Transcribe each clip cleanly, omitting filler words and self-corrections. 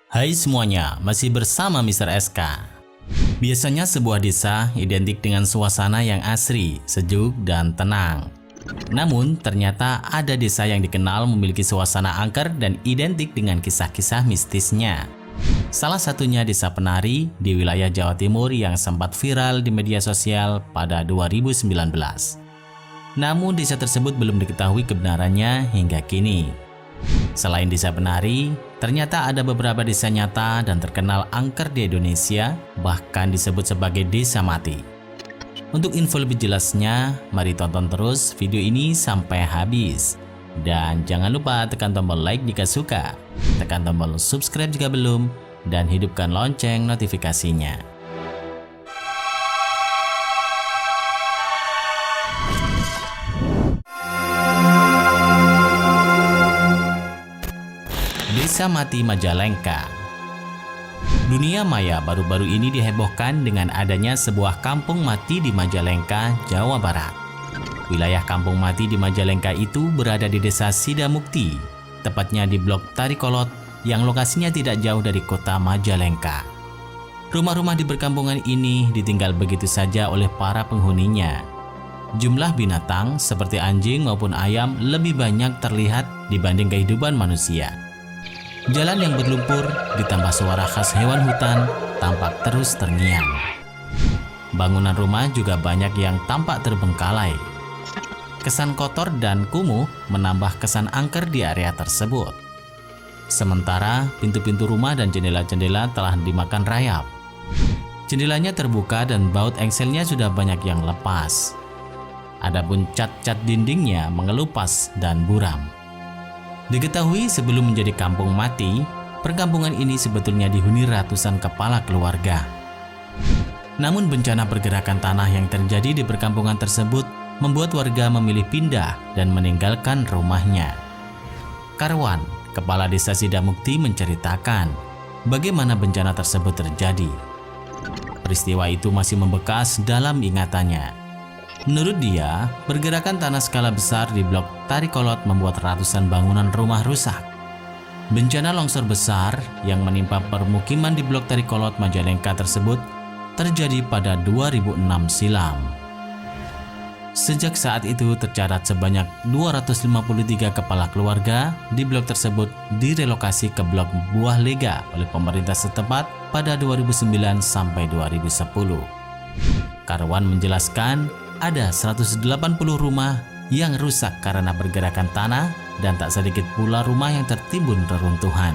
Hai semuanya, masih bersama Mr. SK. Biasanya sebuah desa identik dengan suasana yang asri, sejuk, dan tenang. Namun, ternyata ada desa yang dikenal memiliki suasana angker dan identik dengan kisah-kisah mistisnya. Salah satunya Desa Penari di wilayah Jawa Timur yang sempat viral di media sosial pada 2019. Namun, desa tersebut belum diketahui kebenarannya hingga kini. Selain Desa Penari, ternyata ada beberapa desa nyata dan terkenal angker di Indonesia, bahkan disebut sebagai desa mati. Untuk info lebih jelasnya, mari tonton terus video ini sampai habis. Dan jangan lupa tekan tombol like jika suka, tekan tombol subscribe jika belum, dan hidupkan lonceng notifikasinya. Desa Mati Majalengka. Dunia maya baru-baru ini dihebohkan dengan adanya sebuah kampung mati di Majalengka, Jawa Barat. Wilayah kampung mati di Majalengka itu berada di Desa Sidamukti, tepatnya di Blok Tarikolot yang lokasinya tidak jauh dari kota Majalengka. Rumah-rumah di perkampungan ini ditinggal begitu saja oleh para penghuninya. Jumlah binatang seperti anjing maupun ayam lebih banyak terlihat dibanding kehidupan manusia. Jalan yang berlumpur ditambah suara khas hewan hutan tampak terus terngiang. Bangunan rumah juga banyak yang tampak terbengkalai. Kesan kotor dan kumuh menambah kesan angker di area tersebut. Sementara pintu-pintu rumah dan jendela-jendela telah dimakan rayap. Jendelanya terbuka dan baut engselnya sudah banyak yang lepas. Adapun cat-cat dindingnya mengelupas dan buram. Diketahui sebelum menjadi kampung mati, perkampungan ini sebetulnya dihuni ratusan kepala keluarga. Namun bencana pergerakan tanah yang terjadi di perkampungan tersebut membuat warga memilih pindah dan meninggalkan rumahnya. Karwan, kepala desa Sidamukti menceritakan bagaimana bencana tersebut terjadi. Peristiwa itu masih membekas dalam ingatannya. Menurut dia, pergerakan tanah skala besar di Blok Tarikolot membuat ratusan bangunan rumah rusak. Bencana longsor besar yang menimpa permukiman di Blok Tarikolot Majalengka tersebut terjadi pada 2006 silam. Sejak saat itu tercatat sebanyak 253 kepala keluarga di blok tersebut direlokasi ke Blok Buah Lega oleh pemerintah setempat pada 2009 sampai 2010. Karwan menjelaskan ada 180 rumah yang rusak karena pergerakan tanah dan tak sedikit pula rumah yang tertimbun reruntuhan.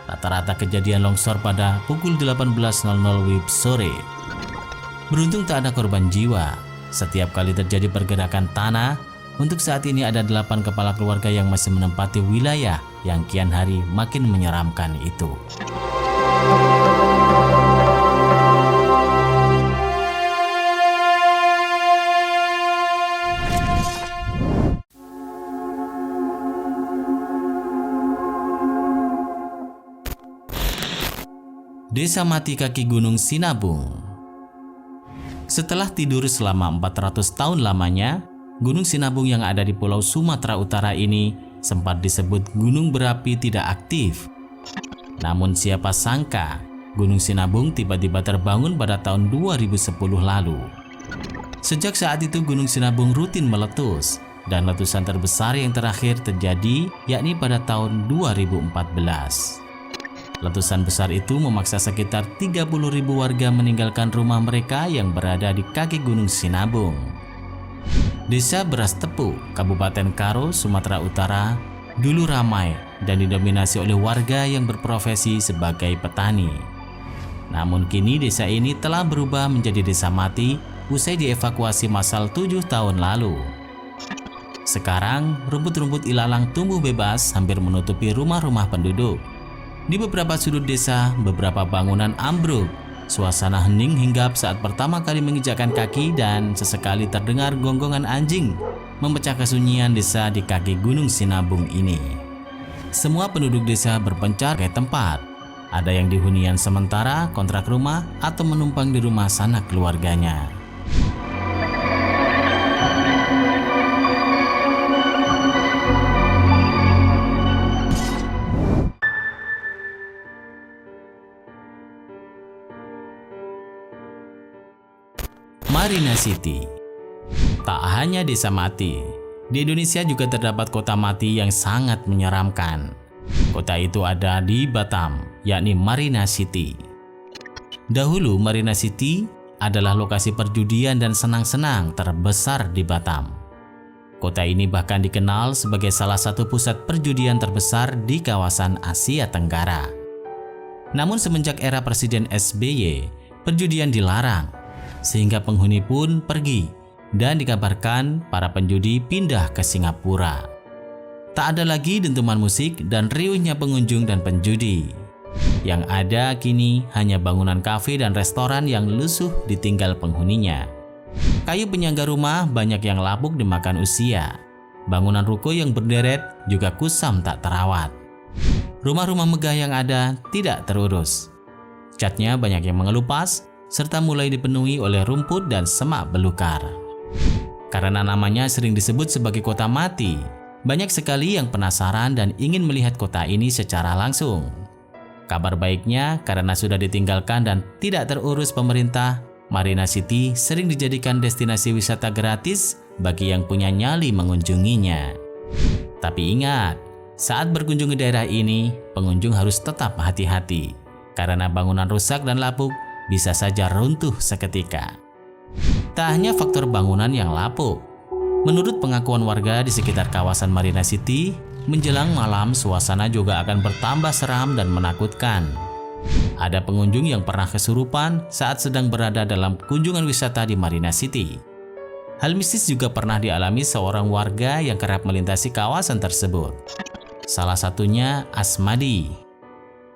Rata-rata kejadian longsor pada pukul 18.00 WIB sore. Beruntung tak ada korban jiwa. Setiap kali terjadi pergerakan tanah, untuk saat ini ada 8 kepala keluarga yang masih menempati wilayah yang kian hari makin menyeramkan itu. Desa Mati Kaki Gunung Sinabung. Setelah tidur selama 400 tahun lamanya, Gunung Sinabung yang ada di Pulau Sumatera Utara ini sempat disebut gunung berapi tidak aktif. Namun siapa sangka, Gunung Sinabung tiba-tiba terbangun pada tahun 2010 lalu. Sejak saat itu Gunung Sinabung rutin meletus, dan letusan terbesar yang terakhir terjadi yakni pada tahun 2014. Letusan besar itu memaksa sekitar 30.000 warga meninggalkan rumah mereka yang berada di kaki Gunung Sinabung. Desa Beras Tepu, Kabupaten Karo, Sumatera Utara, dulu ramai dan didominasi oleh warga yang berprofesi sebagai petani. Namun kini desa ini telah berubah menjadi desa mati usai dievakuasi massal 7 tahun lalu. Sekarang, rumput-rumput ilalang tumbuh bebas hampir menutupi rumah-rumah penduduk. Di beberapa sudut desa, beberapa bangunan ambruk. Suasana hening hinggap saat pertama kali menginjakkan kaki dan sesekali terdengar gonggongan anjing memecah kesunyian desa di kaki Gunung Sinabung ini. Semua penduduk desa berpencar ke tempat. Ada yang di hunian sementara, kontrak rumah, atau menumpang di rumah sanak keluarganya. Marina City. Tak hanya desa mati, di Indonesia juga terdapat kota mati yang sangat menyeramkan. Kota itu ada di Batam, yakni Marina City. Dahulu Marina City adalah lokasi perjudian dan senang-senang terbesar di Batam. Kota ini bahkan dikenal sebagai salah satu pusat perjudian terbesar di kawasan Asia Tenggara. Namun semenjak era Presiden SBY, perjudian dilarang, sehingga penghuni pun pergi dan dikabarkan para penjudi pindah ke Singapura. Tak ada lagi dentuman musik dan riuhnya pengunjung dan penjudi. Yang ada kini hanya bangunan kafe dan restoran yang lusuh ditinggal penghuninya. Kayu penyangga rumah banyak yang lapuk dimakan usia. Bangunan ruko yang berderet juga kusam tak terawat. Rumah-rumah megah yang ada tidak terurus. Catnya banyak yang mengelupas, serta mulai dipenuhi oleh rumput dan semak belukar. Karena namanya sering disebut sebagai kota mati, banyak sekali yang penasaran dan ingin melihat kota ini secara langsung. Kabar baiknya, karena sudah ditinggalkan dan tidak terurus pemerintah, Marina City sering dijadikan destinasi wisata gratis bagi yang punya nyali mengunjunginya. Tapi ingat, saat berkunjung ke daerah ini, pengunjung harus tetap hati-hati, karena bangunan rusak dan lapuk bisa saja runtuh seketika. Tak hanya faktor bangunan yang lapuk. Menurut pengakuan warga di sekitar kawasan Marina City, menjelang malam suasana juga akan bertambah seram dan menakutkan. Ada pengunjung yang pernah kesurupan saat sedang berada dalam kunjungan wisata di Marina City. Hal mistis juga pernah dialami seorang warga yang kerap melintasi kawasan tersebut. Salah satunya Asmadi.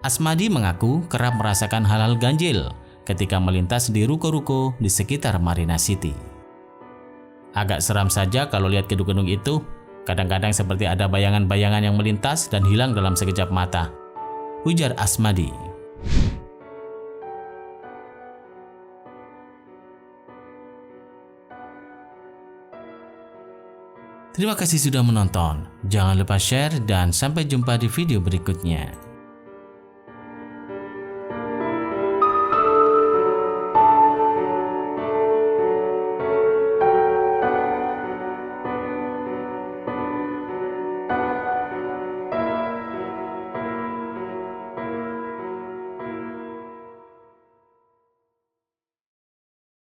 Asmadi mengaku kerap merasakan hal-hal ganjil ketika melintas di ruko-ruko di sekitar Marina City. Agak seram saja kalau lihat gedung-gedung itu. Kadang-kadang seperti ada bayangan-bayangan yang melintas dan hilang dalam sekejap mata, ujar Asmadi. Terima kasih sudah menonton. Jangan lupa share dan sampai jumpa di video berikutnya.